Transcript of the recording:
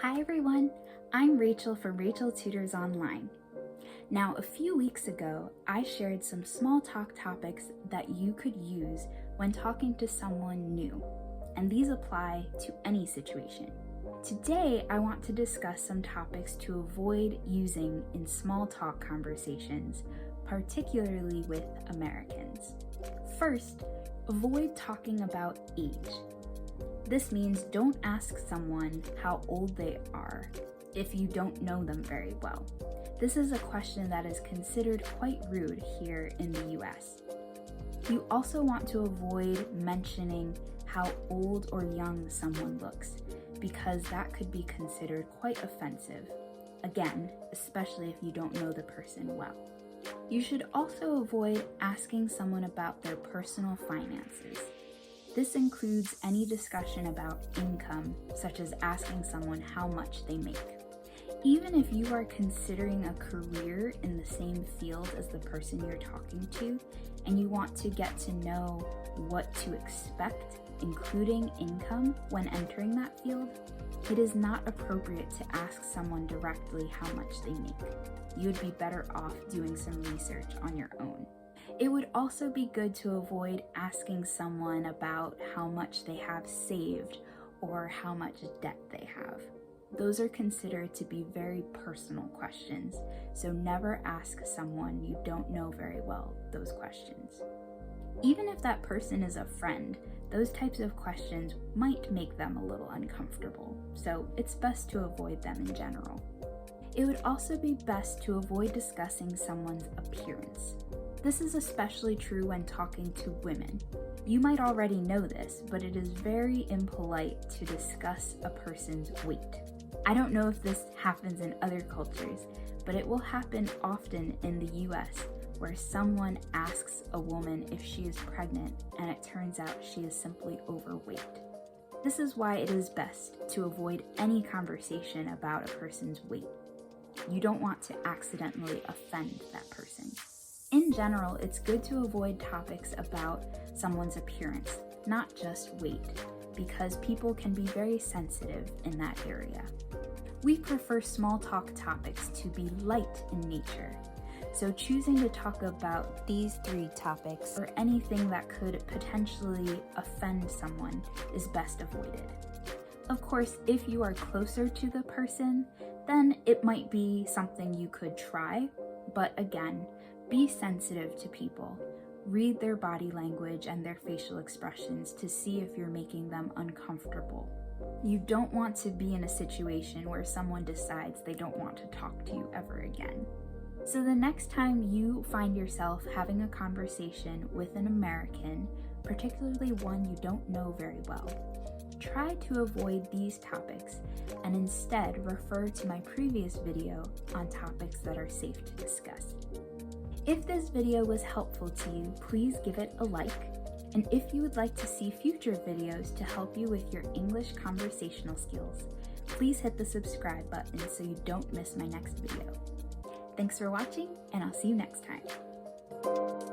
Hi everyone, I'm Rachel from Rachel Tutors Online. Now, a few weeks ago, I shared some small talk topics that you could use when talking to someone new, and these apply to any situation. Today, I want to discuss some topics to avoid using in small talk conversations, particularly with Americans. First, avoid talking about age. This means don't ask someone how old they are if you don't know them very well. This is a question that is considered quite rude here in the US. You also want to avoid mentioning how old or young someone looks, because that could be considered quite offensive. Again, especially if you don't know the person well. You should also avoid asking someone about their personal finances. This includes any discussion about income, such as asking someone how much they make. Even if you are considering a career in the same field as the person you're talking to, and you want to get to know what to expect, including income, when entering that field, it is not appropriate to ask someone directly how much they make. You would be better off doing some research on your own. It would also be good to avoid asking someone about how much they have saved or how much debt they have. Those are considered to be very personal questions, so never ask someone you don't know very well those questions. Even if that person is a friend, those types of questions might make them a little uncomfortable, so it's best to avoid them in general. It would also be best to avoid discussing someone's appearance. This is especially true when talking to women. You might already know this, but it is very impolite to discuss a person's weight. I don't know if this happens in other cultures, but it will happen often in the US, where someone asks a woman if she is pregnant and it turns out she is simply overweight. This is why it is best to avoid any conversation about a person's weight. You don't want to accidentally offend that person. In general, it's good to avoid topics about someone's appearance, not just weight, because people can be very sensitive in that area. We prefer small talk topics to be light in nature, so choosing to talk about these 3 topics or anything that could potentially offend someone is best avoided. Of course, if you are closer to the person, then it might be something you could try, but again, be sensitive to people. Read their body language and their facial expressions to see if you're making them uncomfortable. You don't want to be in a situation where someone decides they don't want to talk to you ever again. So the next time you find yourself having a conversation with an American, particularly one you don't know very well, try to avoid these topics and instead refer to my previous video on topics that are safe to discuss. If this video was helpful to you, please give it a like. And if you would like to see future videos to help you with your English conversational skills, please hit the subscribe button so you don't miss my next video. Thanks for watching, and I'll see you next time.